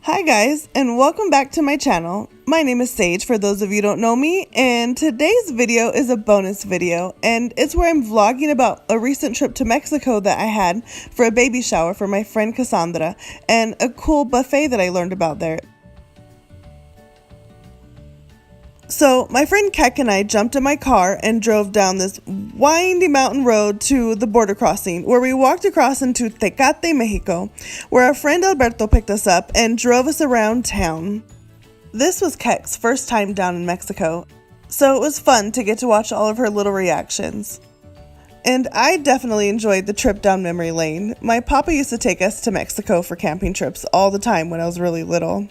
Hi guys, and welcome back to my channel. My name is Sage for those of you who don't know me, and today's video is a bonus video, and it's where I'm vlogging about a recent trip to Mexico that I had for a baby shower for my friend Cassandra and a cool buffet that I learned about there. So my friend Keck and I jumped in my car and drove down this windy mountain road to the border crossing, where we walked across into Tecate, Mexico, where our friend Alberto picked us up and drove us around town. This was Keck's first time down in Mexico, so it was fun to get to watch all of her little reactions. And I definitely enjoyed the trip down memory lane. My papa used to take us to Mexico for camping trips all the time when I was really little.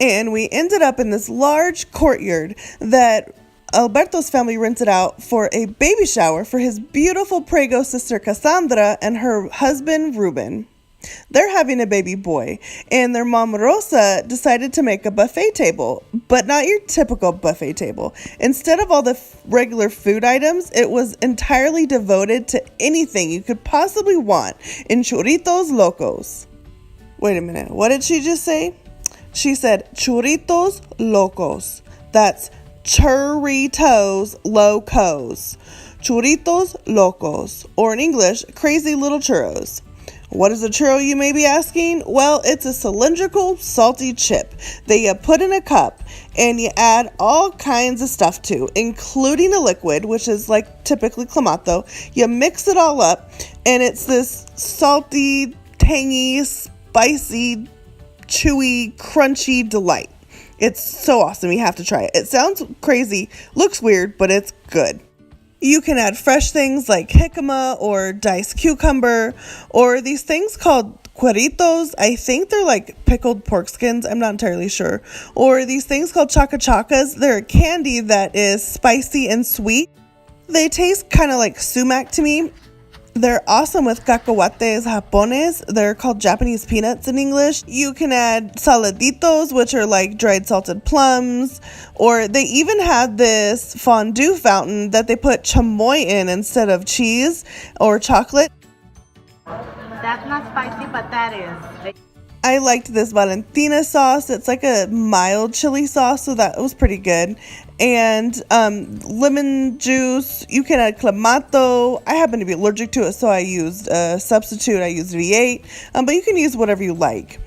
And we ended up in this large courtyard that Alberto's family rented out for a baby shower for his beautiful Prego sister Cassandra and her husband Ruben. They're having a baby boy, and their mom Rosa decided to make a buffet table, but not your typical buffet table. Instead of all the regular food items, it was entirely devoted to anything you could possibly want in Churritos Locos. Wait a minute, what did she just say? She said Churritos Locos. That's Churritos Locos. Churritos Locos. Or in English, crazy little churros. What is a churro, you may be asking? Well, it's a cylindrical, salty chip that you put in a cup and you add all kinds of stuff to, including a liquid, which is like typically clamato. You mix it all up, and it's this salty, tangy, spicy, chewy, crunchy delight. It's so awesome. You have to try it. It sounds crazy, looks weird, but it's good. You can add fresh things like jicama or diced cucumber, or these things called Churritos. I think they're like pickled pork skins. I'm not entirely sure. Or these things called chacas. They're a candy that is spicy and sweet. They taste kind of like sumac to me. They're awesome with cacahuates japones. They're called Japanese peanuts in English. You can add saladitos, which are like dried salted plums. Or they even had this fondue fountain that they put chamoy in instead of cheese or chocolate. That's not spicy, but that is. I liked this Valentina sauce. It's like a mild chili sauce, so that was pretty good. And lemon juice. You can add clamato. I happen to be allergic to it, so I used a substitute. I used V8, but you can use whatever you like.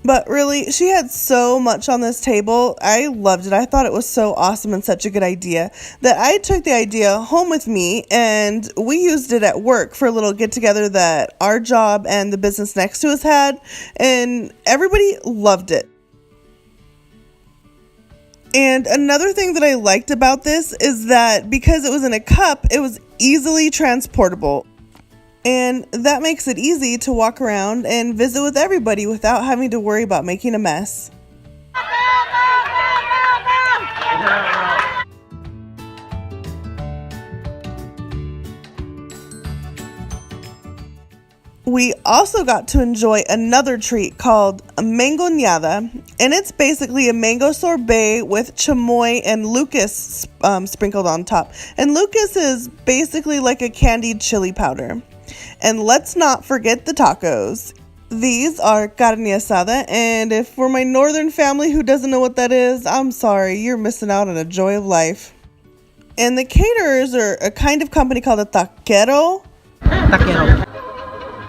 But really, she had so much on this table. I loved it. I thought it was so awesome and such a good idea that I took the idea home with me, and we used it at work for a little get-together that our job and the business next to us had, and everybody loved it. And another thing that I liked about this is that because it was in a cup, it was easily transportable. And that makes it easy to walk around and visit with everybody without having to worry about making a mess. We also got to enjoy another treat called a mangoñada, and it's basically a mango sorbet with chamoy and Lucas sprinkled on top. And Lucas is basically like a candied chili powder. And let's not forget the tacos. These are carne asada, and if for my northern family who doesn't know what that is, I'm sorry, you're missing out on a joy of life. And the caterers are a kind of company called a taquero.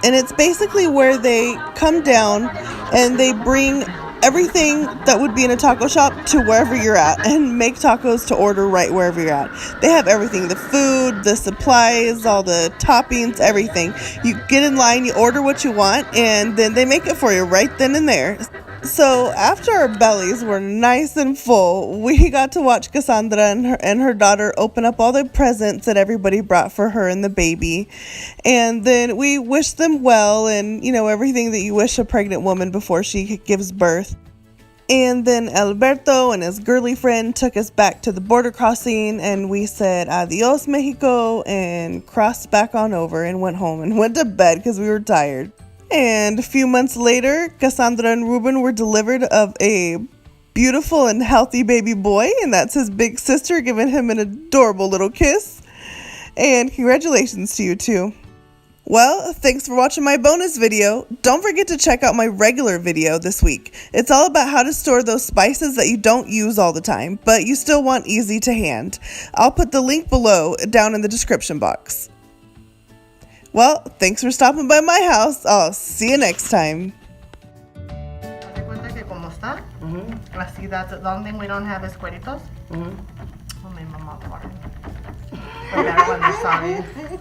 And it's basically where they come down and they bring everything that would be in a taco shop to wherever you're at and make tacos to order right wherever you're at. They have everything, the food, the supplies, all the toppings, everything. You get in line, you order what you want, and then they make it for you right then and there. So after our bellies were nice and full, we got to watch Cassandra and her daughter open up all the presents that everybody brought for her and the baby. And then we wished them well and, everything that you wish a pregnant woman before she gives birth. And then Alberto and his girly friend took us back to the border crossing, and we said adios Mexico and crossed back on over and went home and went to bed because we were tired. And a few months later, Cassandra and Ruben were delivered of a beautiful and healthy baby boy, and that's his big sister giving him an adorable little kiss. And congratulations to you too. Well, thanks for watching my bonus video. Don't forget to check out my regular video this week. It's all about how to store those spices that you don't use all the time, but you still want easy to hand. I'll put the link below down in the description box. Well, thanks for stopping by my house. I'll see you next time. Haz de cuenta que como está, así that's the only thing we don't have is Churritos. Oh, my mama. But that one is sorry.